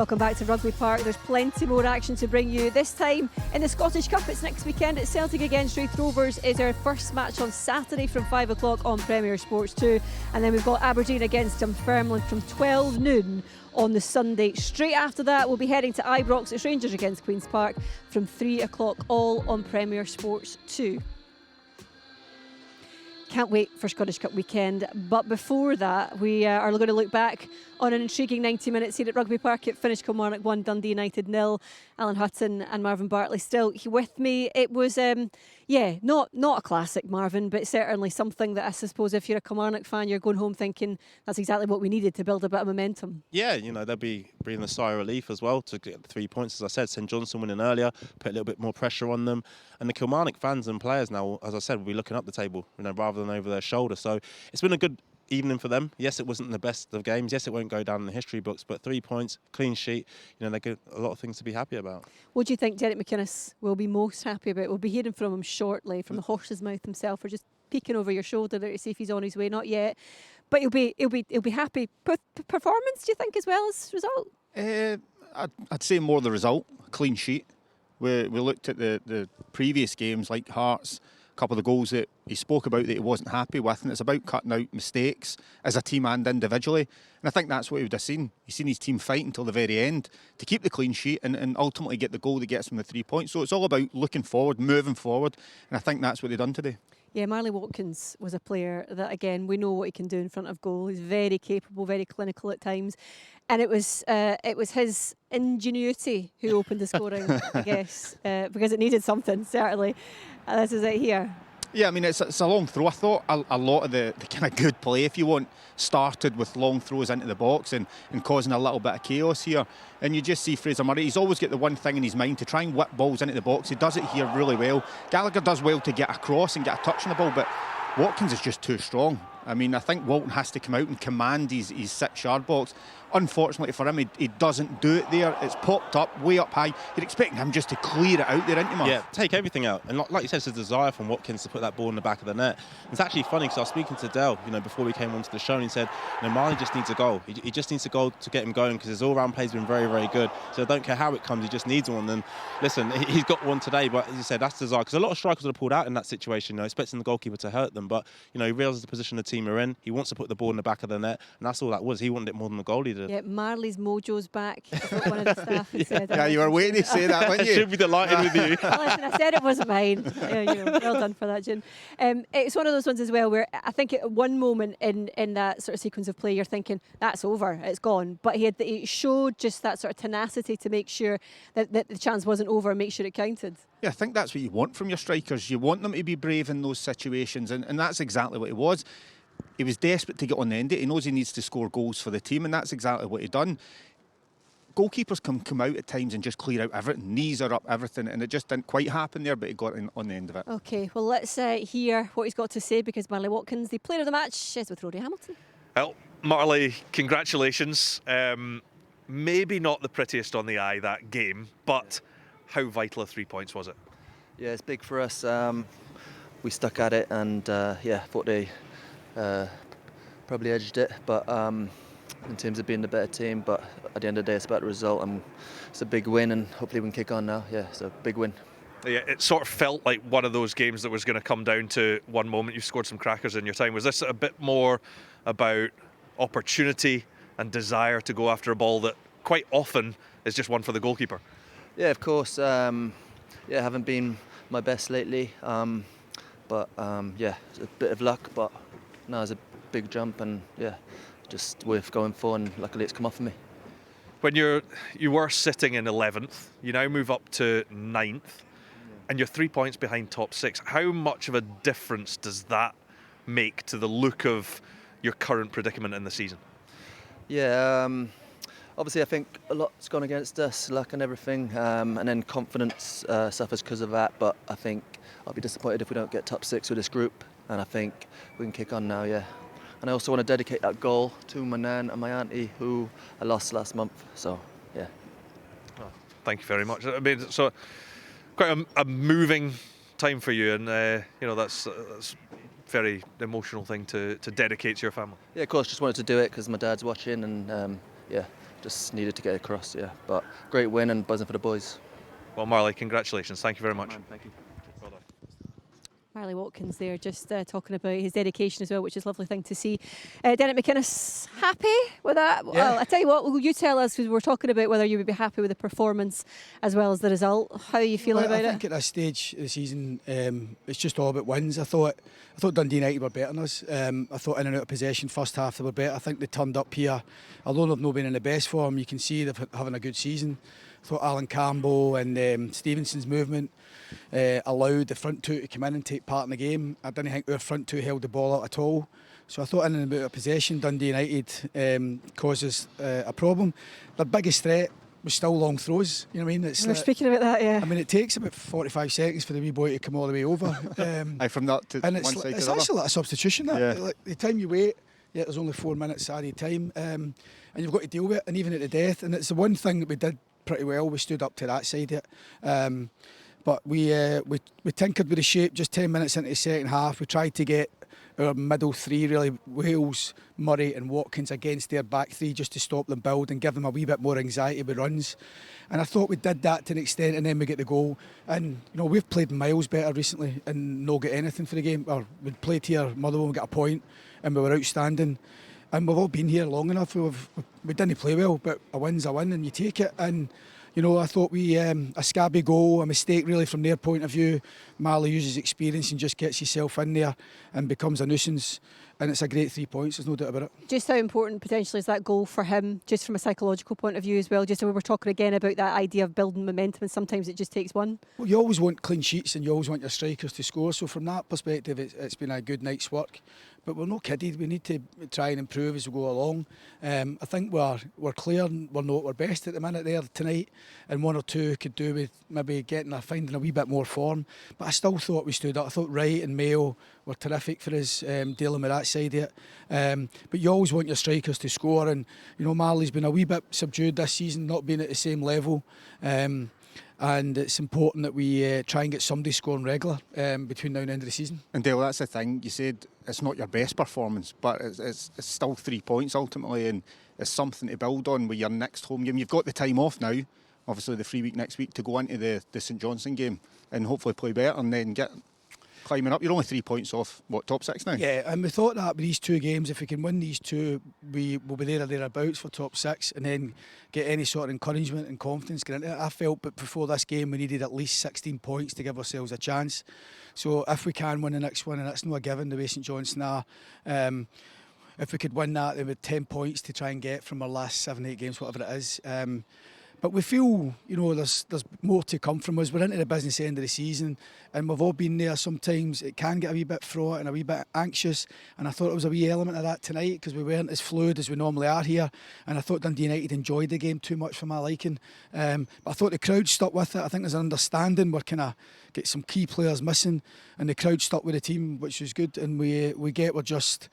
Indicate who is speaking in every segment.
Speaker 1: Welcome back to Rugby Park. There's plenty more action to bring you. This time in the Scottish Cup, it's next weekend. It's Celtic against Raith Rovers. It's our first match on Saturday from 5 o'clock on Premier Sports 2. And then we've got Aberdeen against Dunfermline from 12 noon on the Sunday. Straight after that, we'll be heading to Ibrox. It's Rangers against Queen's Park from 3 o'clock, all on Premier Sports 2. Can't wait for Scottish Cup weekend. But before that, we are going to look back on an intriguing 90 minutes here at Rugby Park. It finished Kilmarnock 1, Dundee United 0. Alan Hutton and Marvin Bartley still with me. It was, not a classic, Marvin, but certainly something that I suppose if you're a Kilmarnock fan, you're going home thinking that's exactly what we needed to build a bit of momentum. Yeah,
Speaker 2: they'll be breathing a sigh of relief as well to get the 3 points. As I said, St Johnstone winning earlier, put a little bit more pressure on them. And the Kilmarnock fans and players now, as I said, will be looking up the table, rather than over their shoulder. So it's been a good evening for them. Yes, it wasn't the best of games. Yes, it won't go down in the history books, but 3 points, clean sheet, they got a lot of things to be happy about.
Speaker 1: What do you think Derek McInnes will be most happy about? We'll be hearing from him shortly, from the horse's mouth himself, or just peeking over your shoulder there to see if he's on his way. Not yet, but he'll be happy. Performance, do you think, as well as result?
Speaker 3: I'd say more the result. Clean sheet. We looked at the previous games like Hearts. Couple of the goals that he spoke about that he wasn't happy with, and it's about cutting out mistakes as a team and individually. And I think that's what he would have seen. He's seen his team fight until the very end to keep the clean sheet and ultimately get the goal that gets him the 3 points. So it's all about looking forward, moving forward, and I think that's what they've done today.
Speaker 1: Yeah, Marley Watkins was a player that, again, we know what he can do in front of goal. He's very capable, very clinical at times. And it was his ingenuity who opened the scoring, I guess, because it needed something, certainly. This is it here.
Speaker 3: Yeah, I mean, it's a long throw. I thought a lot of the kind of good play, if you want, started with long throws into the box and causing a little bit of chaos here. And you just see Fraser Murray, he's always got the one thing in his mind to try and whip balls into the box. He does it here really well. Gallagher does well to get across and get a touch on the ball, but Watkins is just too strong. I mean, I think Walton has to come out and command his 6-yard box. Unfortunately for him, he doesn't do it there. It's popped up, way up high. You're expecting him just to clear it out there, aren't you, Mark?
Speaker 2: Yeah, take everything out. And like you said, it's a desire from Watkins to put that ball in the back of the net. It's actually funny because I was speaking to Dell, before we came onto the show, and he said, Marley just needs a goal. He just needs a goal to get him going because his all-round play's been very, very good. So I don't care how it comes, he just needs one. And listen, he's got one today, but as you said, that's desire. Because a lot of strikers would have pulled out in that situation, expecting the goalkeeper to hurt them. But, he realises the position the team are in. He wants to put the ball in the back of the net, and that's all that was. He wanted it more than the goalie did.
Speaker 1: Yeah, Marley's mojo's back. That's what one of the staff had said.
Speaker 3: Yeah, you were waiting to say that, weren't you?
Speaker 2: Should be delighted with you.
Speaker 1: Well, listen, I said it wasn't mine. Well done for that, Jim. It's one of those ones as well where I think at one moment in that sort of sequence of play, you're thinking, that's over, it's gone. But he showed just that sort of tenacity to make sure that the chance wasn't over and make sure it counted.
Speaker 3: Yeah, I think that's what you want from your strikers. You want them to be brave in those situations, and that's exactly what he was. He was desperate to get on the end of it. He knows he needs to score goals for the team, and that's exactly what he done. Goalkeepers can come out at times and just clear out everything. Knees are up, everything, and it just didn't quite happen there, but he got on the end of it.
Speaker 1: OK, well, let's hear what he's got to say, because Marley Watkins, the player of the match, is with Rory Hamilton.
Speaker 4: Well, Marley, congratulations. Maybe not the prettiest on the eye, that game, but how vital 3 points was it?
Speaker 5: Yeah, it's big for us. We stuck at it and, thought they probably edged it, but in terms of being the better team, but at the end of the day, it's about the result, and it's a big win, and hopefully we can kick on now. Yeah, it's a big win.
Speaker 4: Yeah, it sort of felt like one of those games that was going to come down to one moment. You scored some crackers in your time. Was this a bit more about opportunity and desire to go after a ball that quite often is just one for the goalkeeper?
Speaker 5: Yeah, of course. Haven't been my best lately, but it's a bit of luck, but no, it's a big jump, and just worth going for, and luckily it's come off for me.
Speaker 4: When you were sitting in 11th, you now move up to 9th, and you're 3 points behind top 6. How much of a difference does that make to the look of your current predicament in the season?
Speaker 5: Yeah, obviously I think a lot's gone against us, luck and everything, and then confidence suffers because of that, but I think I'll be disappointed if we don't get top 6 with this group, and I think we can kick on now, yeah. And I also want to dedicate that goal to my nan and my auntie, who I lost last month, so yeah.
Speaker 4: Well, thank you very much. I mean, so quite a moving time for you, and that's very emotional thing to dedicate to your family.
Speaker 5: Yeah, of course, just wanted to do it because my dad's watching, and just needed to get across. Yeah, but great win and buzzing for the boys.
Speaker 4: Well, Marley, congratulations. Thank you very much.
Speaker 5: Thank you.
Speaker 4: Well done.
Speaker 1: Marley Watkins there, just talking about his dedication as well, which is a lovely thing to see. Derek McInnes, happy with that?
Speaker 6: Yeah.
Speaker 1: Well, I tell you what, will you tell us, because we're talking about whether you would be happy with the performance as well as the result. How are you feeling about
Speaker 6: I think
Speaker 1: it?
Speaker 6: at this stage of the season, it's just all about wins. I thought Dundee United were better than us. I thought in and out of possession, first half they were better. I think they turned up here, although they've not been in the best form. You can see they're having a good season. I thought Alan Campbell and Stevenson's movement allowed the front two to come in and take part in the game. I didn't think our front two held the ball out at all. So I thought in and out of possession, Dundee United causes a problem. Their biggest threat was still long throws. You know what I mean?
Speaker 1: We're speaking about that, yeah.
Speaker 6: I mean, it takes about 45 seconds for the wee boy to come all the way over.
Speaker 3: From that to
Speaker 6: And
Speaker 3: one side to
Speaker 6: it's
Speaker 3: the other.
Speaker 6: actually like a substitution. That.
Speaker 3: Yeah.
Speaker 6: Like, the time you wait, there's only 4 minutes added time, and you've got to deal with it, and even at the death. And it's the one thing that we did pretty well. We stood up to that side of it. But we tinkered with the shape just 10 minutes into the second half. We tried to get our middle three, really, Wales, Murray and Watkins against their back three just to stop them build and give them a wee bit more anxiety with runs. And I thought we did that to an extent, and then we get the goal. And, we've played miles better recently and not get anything for the game. Or we played here, Motherwell, and got a point, and we were outstanding. And we've all been here long enough. We didn't play well, but a win's a win, and you take it. And I thought a scabby goal, a mistake really from their point of view. Marley uses experience and just gets himself in there and becomes a nuisance. And it's a great 3 points, there's no doubt about it.
Speaker 1: Just how important potentially is that goal for him, just from a psychological point of view as well? Just so we were talking again about that idea of building momentum, and sometimes it just takes one.
Speaker 6: Well, you always want clean sheets and you always want your strikers to score. So from that perspective, it's been a good night's work. But we're not kidded. We need to try and improve as we go along. I think we're clear and we're not at our best at the minute there tonight, and one or two could do with maybe finding a wee bit more form. But I still thought we stood up. I thought Wright and Mayo were terrific for us dealing with that side of it. But you always want your strikers to score, and Marley's been a wee bit subdued this season, not being at the same level. And it's important that we try and get somebody scoring regular between now and the end of the season.
Speaker 3: And Dale, that's the thing. You said it's not your best performance, but it's still 3 points ultimately, and it's something to build on with your next home game. You've got the time off now, obviously the free week next week, to go into the St Johnstone game and hopefully play better and then get climbing up. You're only 3 points off, top six now?
Speaker 6: Yeah, and we thought that with these two games, if we can win these two, we will be there or thereabouts for top six, and then get any sort of encouragement and confidence going into it. I felt that before this game we needed at least 16 points to give ourselves a chance. So if we can win the next one, and that's not a given the way St Johnstone are, if we could win that, then with 10 points to try and get from our last 7-8 games, whatever it is. But we feel, there's more to come from us. We're into the business end of the season, and we've all been there. Sometimes it can get a wee bit fraught and a wee bit anxious, and I thought it was a wee element of that tonight because we weren't as fluid as we normally are here, and I thought Dundee United enjoyed the game too much for my liking. But I thought the crowd stuck with it. I think there's an understanding. We're kind of get some key players missing, and the crowd stuck with the team, which was good, and we're just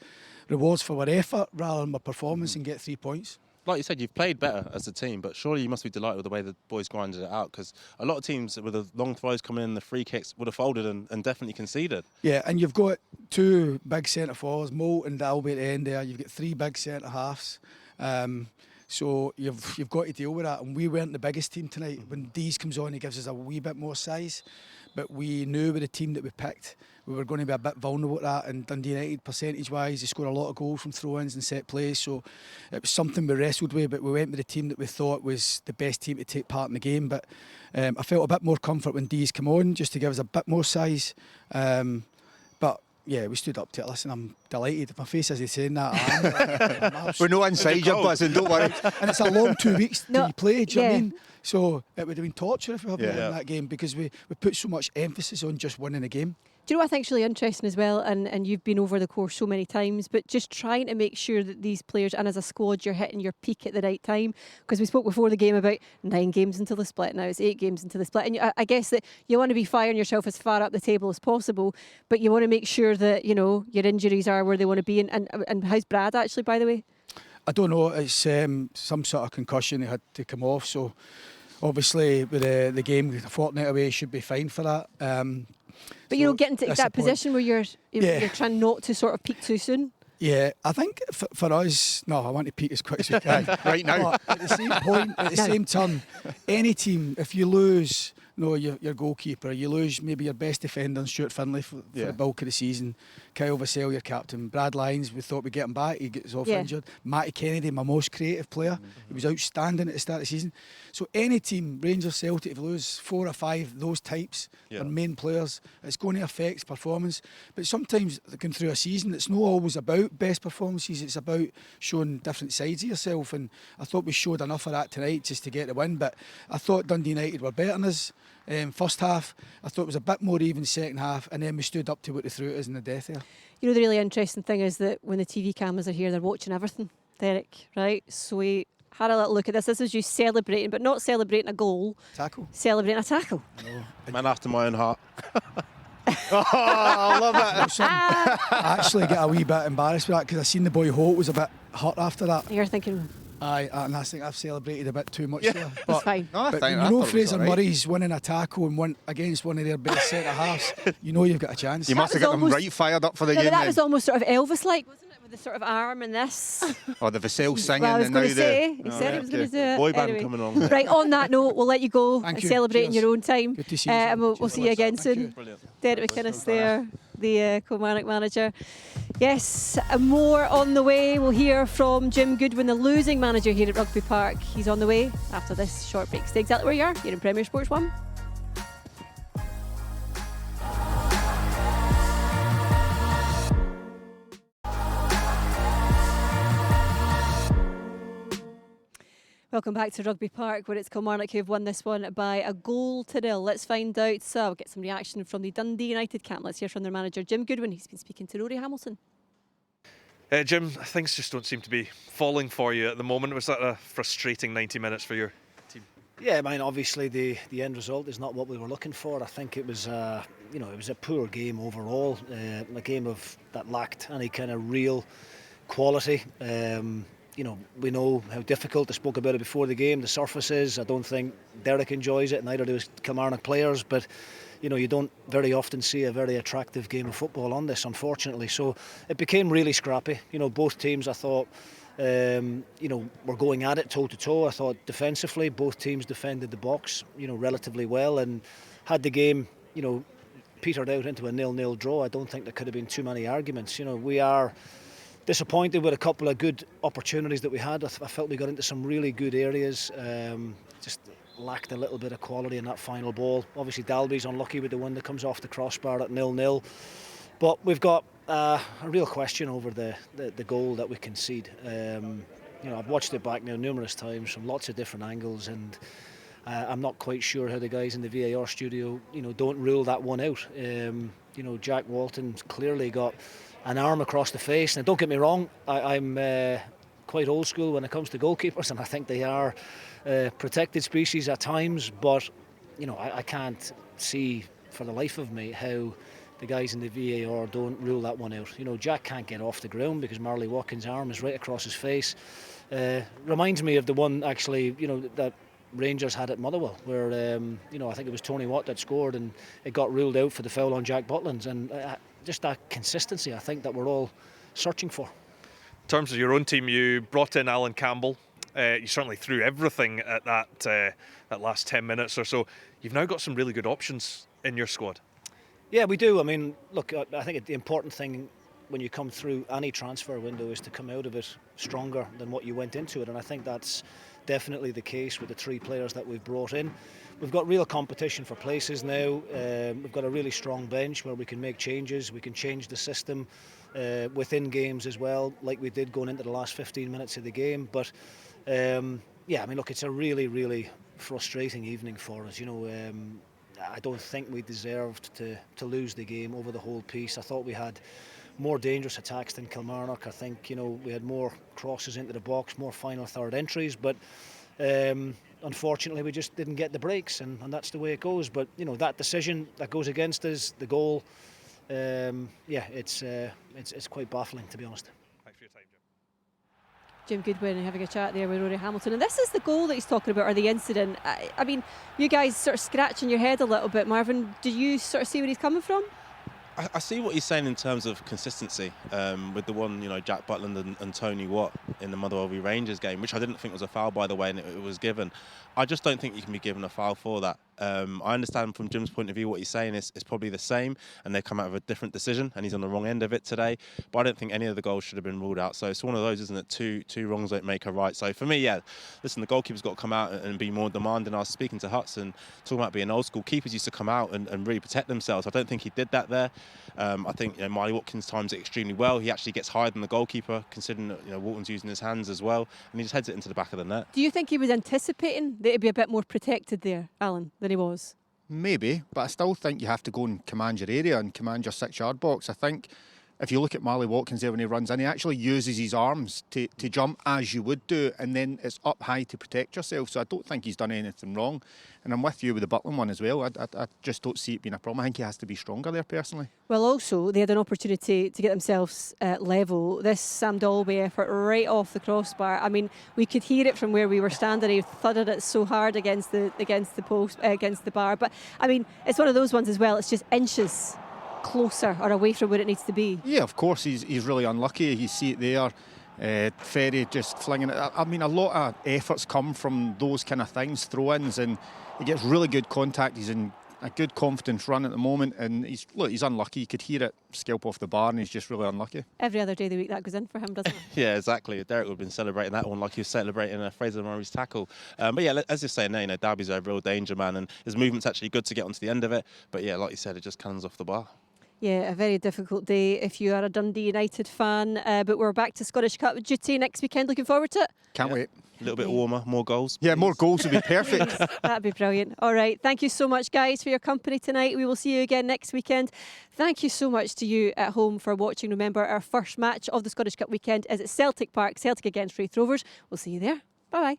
Speaker 6: rewards for our effort rather than our performance, and get 3 points.
Speaker 2: Like you said, you've played better as a team, but surely you must be delighted with the way the boys grinded it out, because a lot of teams with the long throws coming in, the free kicks would have folded and definitely conceded.
Speaker 6: Yeah, and you've got two big centre forwards, Mo and Dalby at the end there. You've got three big centre halves. So you've got to deal with that, and we weren't the biggest team tonight. When Dees comes on, he gives us a wee bit more size, but we knew with the team that we picked, we were going to be a bit vulnerable at that. And Dundee United, percentage-wise, they scored a lot of goals from throw-ins and set plays, so it was something we wrestled with, but we went with the team that we thought was the best team to take part in the game. But I felt a bit more comfort when Dees come on, just to give us a bit more size. But yeah, we stood up to it. Listen, I'm delighted. My face isn't saying that. I'm
Speaker 3: We're not inside your buzzing, don't worry.
Speaker 6: And it's a long 2 weeks to play, do you know what I
Speaker 1: yeah.
Speaker 6: mean? So it would have been torture if we hadn't
Speaker 3: Yeah.
Speaker 6: won that game, because we put so much emphasis on just winning the game.
Speaker 1: Do you know what I think is really interesting as well, and you've been over the course so many times, but just trying to make sure that these players, and as a squad, you're hitting your peak at the right time, because we spoke before the game about 9 games into the split, now it's 8 games into the split, and I guess that you want to be firing yourself as far up the table as possible, but you want to make sure that, your injuries are where they want to be. And how's Brad actually, by the way?
Speaker 6: I don't know, it's some sort of concussion he had to come off, so obviously with the game a fortnight away, he should be fine for that.
Speaker 1: But
Speaker 6: So
Speaker 1: getting to
Speaker 6: that's
Speaker 1: that
Speaker 6: the point.
Speaker 1: position where you're
Speaker 6: Yeah.
Speaker 1: trying not to sort of peak too soon.
Speaker 6: Yeah, I think for us, no, I want to peak as quick as we can.
Speaker 3: Right now.
Speaker 6: But at the same point, at the same turn, any team, if you lose, your goalkeeper, you lose maybe your best defender, Stuart Finlay for the bulk of the season, Kyle Vassell, your captain, Brad Lyons, we thought we'd get him back, he gets off injured. Matty Kennedy, my most creative player, he was outstanding at the start of the season. So any team, Rangers, Celtic, if you lose 4 or 5, those types, their main players, it's going to affect performance. But sometimes going through a season, it's not always about best performances, it's about showing different sides of yourself, and I thought we showed enough of that tonight just to get the win. But I thought Dundee United were better than us. First half, I thought it was a bit more even second half, and then we stood up to what they threw at us in the death there.
Speaker 1: You know, the really interesting thing is that when the TV cameras are here, they're watching everything, Derek, right? So we had a little look at this. This is you celebrating, but not celebrating a goal.
Speaker 6: Tackle.
Speaker 1: Celebrating a tackle.
Speaker 2: Man after my own heart.
Speaker 3: Oh, I love it.
Speaker 6: I actually get a wee bit embarrassed with that because I seen the boy Holt was a bit hurt after that.
Speaker 1: You're thinking,
Speaker 6: And I think I've celebrated a bit too much there.
Speaker 1: it's
Speaker 6: But,
Speaker 1: fine.
Speaker 3: No, I
Speaker 6: but
Speaker 3: think-
Speaker 6: you
Speaker 3: I
Speaker 6: know
Speaker 3: thought it was
Speaker 6: Fraser
Speaker 3: all right.
Speaker 6: Murray's winning a tackle and one against one of their best centre halves, you know you've got a chance.
Speaker 3: You must have
Speaker 1: was
Speaker 3: got them
Speaker 1: almost-
Speaker 3: right fired up for the
Speaker 1: No,
Speaker 3: game
Speaker 1: but that
Speaker 3: then.
Speaker 1: was almost sort of Elvis-like, wasn't it? With the sort of arm and this.
Speaker 3: Or the Vassell singing
Speaker 1: Well, I was
Speaker 3: and now
Speaker 1: going to say,
Speaker 3: the...
Speaker 1: he said he was going to do it.
Speaker 2: Boy band
Speaker 1: Anyway.
Speaker 2: coming on.
Speaker 1: Right, on that note, we'll let you go
Speaker 6: Thank
Speaker 1: and
Speaker 6: you.
Speaker 1: celebrate in
Speaker 6: Cheers.
Speaker 1: your own time.
Speaker 6: Good to see you.
Speaker 1: And we'll
Speaker 6: Cheers.
Speaker 1: see you again
Speaker 6: Thank
Speaker 1: soon.
Speaker 6: you.
Speaker 2: Brilliant.
Speaker 1: Derek McInnes there, the Kilmarnock manager. Yes, more on the way. We'll hear from Jim Goodwin, the losing manager here at Rugby Park. He's on the way after this short break. Stay exactly where you are. You're in Premier Sports 1. Welcome back to Rugby Park, where it's Kilmarnock who've won this one by a 1-0. Let's find out. So we'll get some reaction from the Dundee United camp. Let's hear from their manager, Jim Goodwin. He's been speaking to Rory Hamilton.
Speaker 4: Jim, things just don't seem to be falling for you at the moment. Was that a frustrating 90 minutes for your team?
Speaker 7: Yeah, I mean, obviously the end result is not what we were looking for. I think it was, it was a poor game overall, a game that lacked any kind of real quality. We know how difficult, I spoke about it before the game, the surface is. I don't think Derek enjoys it, neither do Kilmarnock players, but you don't very often see a very attractive game of football on this, unfortunately. So it became really scrappy. Both teams, I thought, were going at it toe to toe. I thought defensively, both teams defended the box, relatively well, and had the game, petered out into a 0-0 draw. I don't think there could have been too many arguments. We are disappointed with a couple of good opportunities that we had. I felt we got into some really good areas. Just lacked a little bit of quality in that final ball. Obviously Dalby's unlucky with the one that comes off the crossbar at 0-0. But we've got a real question over the goal that we concede. I've watched it back now numerous times from lots of different angles, and I'm not quite sure how the guys in the VAR studio, don't rule that one out. Jack Walton's clearly got an arm across the face. Now, don't get me wrong, I'm quite old school when it comes to goalkeepers, and I think they are protected species at times, but I can't see for the life of me how the guys in the VAR don't rule that one out. Jack can't get off the ground because Marley Watkins' arm is right across his face. Reminds me of the one actually, that Rangers had at Motherwell, where I think it was Tony Watt that scored, and it got ruled out for the foul on Jack Butlins, and just that consistency I think that we're all searching for.
Speaker 4: In terms of your own team, you brought in Alan Campbell. You certainly threw everything at that last 10 minutes or so. You've now got some really good options in your squad.
Speaker 7: Yeah, we do. I mean, look, I think the important thing when you come through any transfer window is to come out of it stronger than what you went into it, and I think that's definitely the case with the 3 players that we've brought in. We've got real competition for places now. We've got a really strong bench where we can make changes. We can change the system within games as well, like we did going into the last 15 minutes of the game. But look, it's a really, really frustrating evening for us. I don't think we deserved to lose the game over the whole piece. I thought we had more dangerous attacks than Kilmarnock. I think we had more crosses into the box, more final third entries, but unfortunately we just didn't get the breaks, and that's the way it goes. But that decision that goes against us, the goal, it's quite baffling, to be honest.
Speaker 4: Thanks for your time, Jim.
Speaker 1: Jim Goodwin having a chat there with Rory Hamilton, and this is the goal that he's talking about, or the incident. I mean, you guys sort of scratching your head a little bit. Marvin, do you sort of see where he's coming from?
Speaker 2: I see what he's saying in terms of consistency with the one, Jack Butland and Tony Watt in the Motherwell v Rangers game, which I didn't think was a foul, by the way, and it was given. I just don't think you can be given a foul for that. I understand from Jim's point of view what he's saying is probably the same, and they come out with a different decision, and he's on the wrong end of it today. But I don't think any of the goals should have been ruled out. So it's one of those, isn't it? Two wrongs don't make a right. So for me, yeah, listen, the goalkeeper's got to come out and be more demanding. I was speaking to Hutton, talking about being old school. Keepers used to come out and really protect themselves. I don't think he did that there. I think Marley Watkins times it extremely well. He actually gets higher than the goalkeeper, considering that Walton's using his hands as well, and he just heads it into the back of the net.
Speaker 1: Do you think he was anticipating that he'd be a bit more protected there, Alan, than he was?
Speaker 3: Maybe, but I still think you have to go and command your area and command your 6-yard box. I think if you look at Marley Watkins there when he runs in, he actually uses his arms to jump as you would do, and then it's up high to protect yourself. So I don't think he's done anything wrong. And I'm with you with the Bartley one as well. I just don't see it being a problem. I think he has to be stronger there personally.
Speaker 1: Well, also, they had an opportunity to get themselves level. This Sam Dalby effort right off the crossbar. I mean, we could hear it from where we were standing. He thudded it so hard against the post, against the bar. But, I mean, it's one of those ones as well. It's just inches closer or away from where it needs to be.
Speaker 3: Yeah, of course, he's really unlucky. You see it there. Ferry just flinging it. I mean, a lot of efforts come from those kind of things, throw-ins, and he gets really good contact. He's in a good confidence run at the moment, and he's unlucky. You could hear it scalp off the bar, and he's just really unlucky.
Speaker 1: Every other day of the week that goes in for him, doesn't it?
Speaker 2: Yeah, exactly. Derek would have been celebrating that one like he was celebrating Fraser Murray's tackle. But yeah, as you're saying there, Derby's a real danger man, and his movement's actually good to get onto the end of it. But yeah, like you said, it just comes off the bar.
Speaker 1: Yeah, a very difficult day if you are a Dundee United fan. But we're back to Scottish Cup duty next weekend. Looking forward to it.
Speaker 3: Can't wait.
Speaker 2: A little bit warmer, more goals.
Speaker 3: Yeah, more goals would be perfect.
Speaker 1: That'd be brilliant. All right. Thank you so much, guys, for your company tonight. We will see you again next weekend. Thank you so much to you at home for watching. Remember, our first match of the Scottish Cup weekend is at Celtic Park, Celtic against Raith Rovers. We'll see you there. Bye-bye.